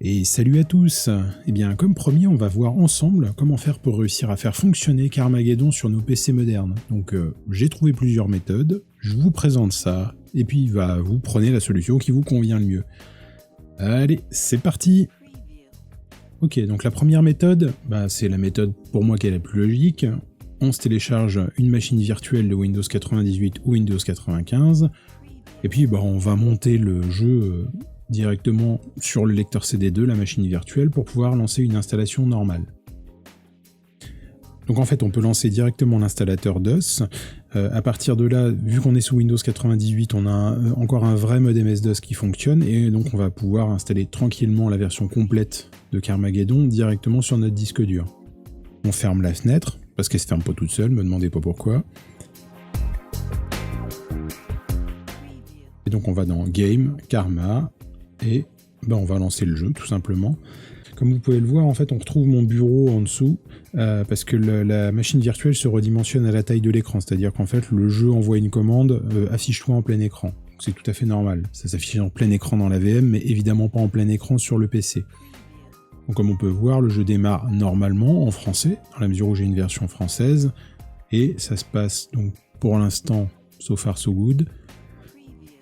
Et salut à tous. Eh bien, comme promis, on va voir ensemble comment faire pour réussir à faire fonctionner Carmageddon sur nos PC modernes. Donc, j'ai trouvé plusieurs méthodes, je vous présente ça, et puis vous prenez la solution qui vous convient le mieux. Allez, c'est parti. Ok, donc la première méthode, c'est la méthode pour moi qui est la plus logique. On se télécharge une machine virtuelle de Windows 98 ou Windows 95, et puis on va monter le jeu directement sur le lecteur CD2, la machine virtuelle, pour pouvoir lancer une installation normale. Donc en fait, on peut lancer directement l'installateur DOS. À partir de là, vu qu'on est sous Windows 98, on a encore un vrai mode MS-DOS qui fonctionne, et donc on va pouvoir installer tranquillement la version complète de Carmageddon directement sur notre disque dur. On ferme la fenêtre, parce qu'elle se ferme pas toute seule, me demandez pas pourquoi. Et donc on va dans Game, Karma, et on va lancer le jeu tout simplement. Comme vous pouvez le voir, en fait on retrouve mon bureau en dessous parce que la machine virtuelle se redimensionne à la taille de l'écran, c'est-à-dire qu'en fait le jeu envoie une commande affiche-toi en plein écran. C'est tout à fait normal, ça s'affiche en plein écran dans la VM, mais évidemment pas en plein écran sur le PC. Donc comme on peut voir, le jeu démarre normalement en français, dans la mesure où j'ai une version française, et ça se passe donc pour l'instant so far so good.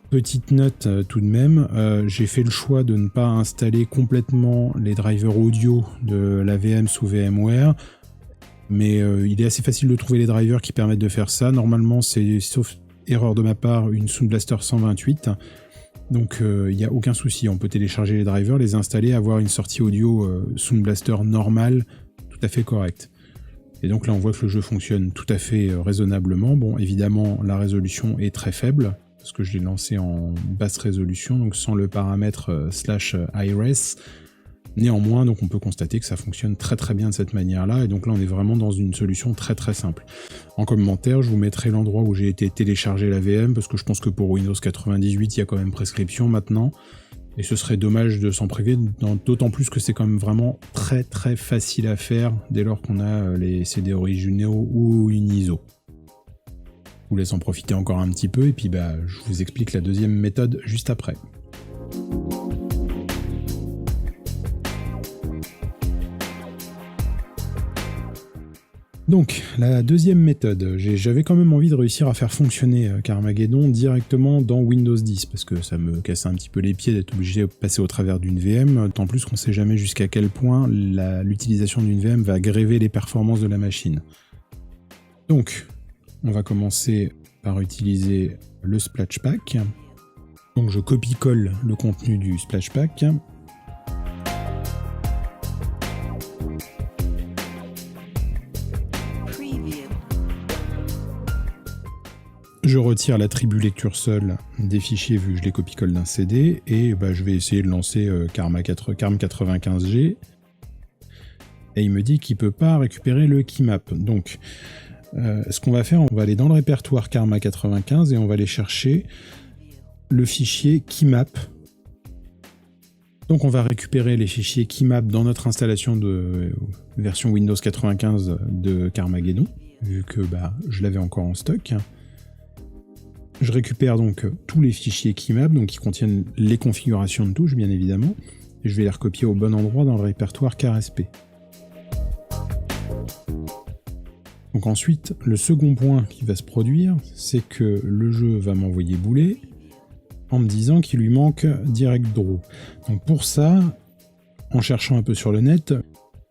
Petite note tout de même, j'ai fait le choix de ne pas installer complètement les drivers audio de la VM sous VMware, mais il est assez facile de trouver les drivers qui permettent de faire ça. Normalement, c'est, sauf erreur de ma part, une Sound Blaster 128, donc il n'y a aucun souci, on peut télécharger les drivers, les installer, avoir une sortie audio Sound Blaster normale, tout à fait correcte. Et donc là, on voit que le jeu fonctionne tout à fait raisonnablement. Bon, évidemment, la résolution est très faible, parce que je l'ai lancé en basse résolution, donc sans le paramètre /IRES. Néanmoins, donc on peut constater que ça fonctionne très très bien de cette manière-là, et donc là on est vraiment dans une solution très très simple. En commentaire, je vous mettrai l'endroit où j'ai été télécharger la VM, parce que je pense que pour Windows 98, il y a quand même prescription maintenant, et ce serait dommage de s'en priver, d'autant plus que c'est quand même vraiment très très facile à faire, dès lors qu'on a les CD originaux ou une ISO. Je vous laisse en profiter encore un petit peu, et puis je vous explique la deuxième méthode juste après. Donc, la deuxième méthode, j'avais quand même envie de réussir à faire fonctionner Carmageddon directement dans Windows 10, parce que ça me cassait un petit peu les pieds d'être obligé de passer au travers d'une VM, tant plus qu'on ne sait jamais jusqu'à quel point l'utilisation d'une VM va gréver les performances de la machine. Donc, on va commencer par utiliser le Splash Pack. Donc je copie-colle le contenu du Splash Pack. Je retire l'attribut lecture seule des fichiers vu que je les copie-colle d'un CD, et je vais essayer de lancer Carm 95G. Et il me dit qu'il ne peut pas récupérer le keymap. Donc ce qu'on va faire, on va aller dans le répertoire Karma 95 et on va aller chercher le fichier keymap. Donc on va récupérer les fichiers keymap dans notre installation de version Windows 95 de Carmageddon, vu que je l'avais encore en stock. Je récupère donc tous les fichiers keymap, donc qui contiennent les configurations de touches bien évidemment, et je vais les recopier au bon endroit dans le répertoire CarSP. Donc ensuite, le second point qui va se produire, c'est que le jeu va m'envoyer bouler en me disant qu'il lui manque Direct Draw. Donc pour ça, en cherchant un peu sur le net,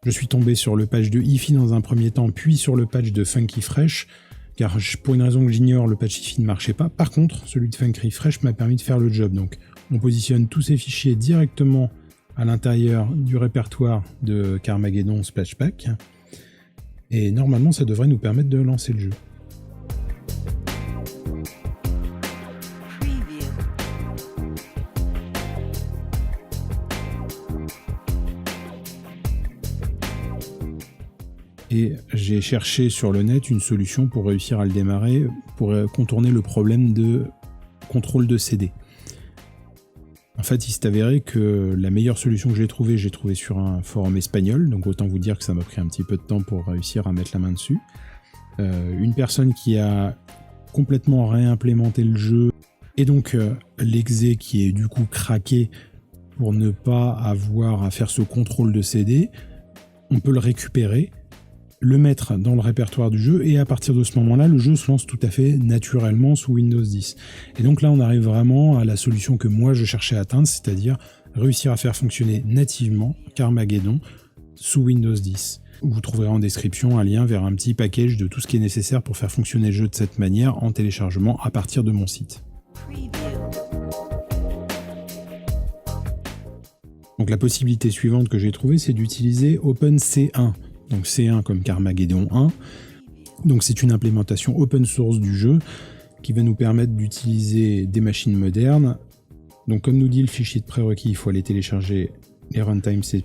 je suis tombé sur le patch de HiFi dans un premier temps, puis sur le patch de Funky Fresh, car pour une raison que j'ignore, le patch HiFi ne marchait pas. Par contre, celui de Funky Fresh m'a permis de faire le job. Donc on positionne tous ces fichiers directement à l'intérieur du répertoire de Carmageddon Splash Pack. Et normalement, ça devrait nous permettre de lancer le jeu. Et j'ai cherché sur le net une solution pour réussir à le démarrer, pour contourner le problème de contrôle de CD. En fait, il s'est avéré que la meilleure solution que j'ai trouvée sur un forum espagnol, donc autant vous dire que ça m'a pris un petit peu de temps pour réussir à mettre la main dessus. Une personne qui a complètement réimplémenté le jeu, et donc l'exé qui est du coup craqué pour ne pas avoir à faire ce contrôle de CD, on peut le récupérer, le mettre dans le répertoire du jeu, et à partir de ce moment-là, le jeu se lance tout à fait naturellement sous Windows 10. Et donc là, on arrive vraiment à la solution que moi je cherchais à atteindre, c'est-à-dire réussir à faire fonctionner nativement Carmageddon sous Windows 10. Vous trouverez en description un lien vers un petit package de tout ce qui est nécessaire pour faire fonctionner le jeu de cette manière en téléchargement à partir de mon site. Donc la possibilité suivante que j'ai trouvée, c'est d'utiliser OpenC1. Donc C1 comme Carmageddon 1. Donc c'est une implémentation open source du jeu qui va nous permettre d'utiliser des machines modernes. Donc comme nous dit le fichier de prérequis, il faut aller télécharger les runtime C++,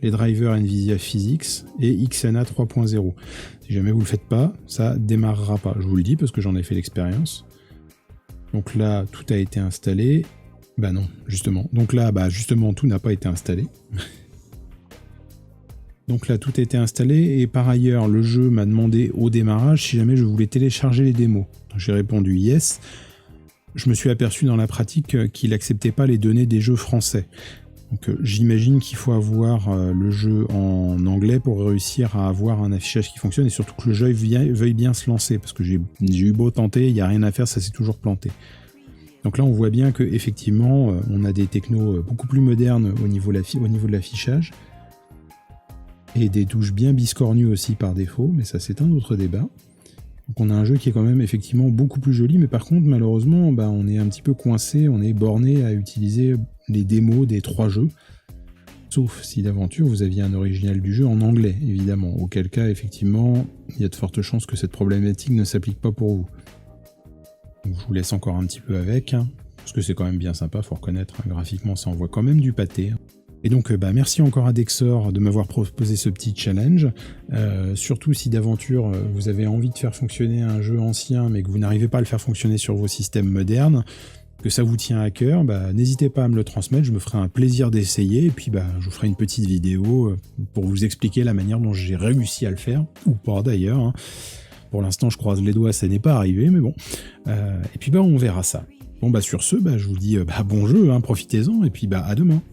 les drivers NVIDIA Physics et XNA 3.0. Si jamais vous le faites pas, ça démarrera pas. Je vous le dis parce que j'en ai fait l'expérience. Donc là, tout a été installé. Bah non, justement. Donc là, justement, tout n'a pas été installé. Donc là, tout a été installé, et par ailleurs, le jeu m'a demandé au démarrage si jamais je voulais télécharger les démos. J'ai répondu yes. Je me suis aperçu dans la pratique qu'il n'acceptait pas les données des jeux français. Donc j'imagine qu'il faut avoir le jeu en anglais pour réussir à avoir un affichage qui fonctionne, et surtout que le jeu veuille bien se lancer, parce que j'ai eu beau tenter, il n'y a rien à faire, ça s'est toujours planté. Donc là, on voit bien qu'effectivement, on a des technos beaucoup plus modernes au niveau de l'affichage, et des touches bien biscornues aussi par défaut, mais ça c'est un autre débat. Donc on a un jeu qui est quand même effectivement beaucoup plus joli, mais par contre malheureusement on est un petit peu coincé, on est borné à utiliser les démos des 3 jeux, sauf si d'aventure vous aviez un original du jeu en anglais évidemment, auquel cas effectivement il y a de fortes chances que cette problématique ne s'applique pas pour vous. Donc, je vous laisse encore un petit peu avec, parce que c'est quand même bien sympa, faut reconnaître, graphiquement ça envoie quand même du pâté. Et donc merci encore à Dexor de m'avoir proposé ce petit challenge. Surtout si d'aventure vous avez envie de faire fonctionner un jeu ancien mais que vous n'arrivez pas à le faire fonctionner sur vos systèmes modernes, que ça vous tient à cœur, n'hésitez pas à me le transmettre, je me ferai un plaisir d'essayer, et puis je vous ferai une petite vidéo pour vous expliquer la manière dont j'ai réussi à le faire, ou pas d'ailleurs. Pour l'instant je croise les doigts, ça n'est pas arrivé, mais bon. Et puis on verra ça. Bon sur ce, je vous dis bon jeu, profitez-en, et puis à demain.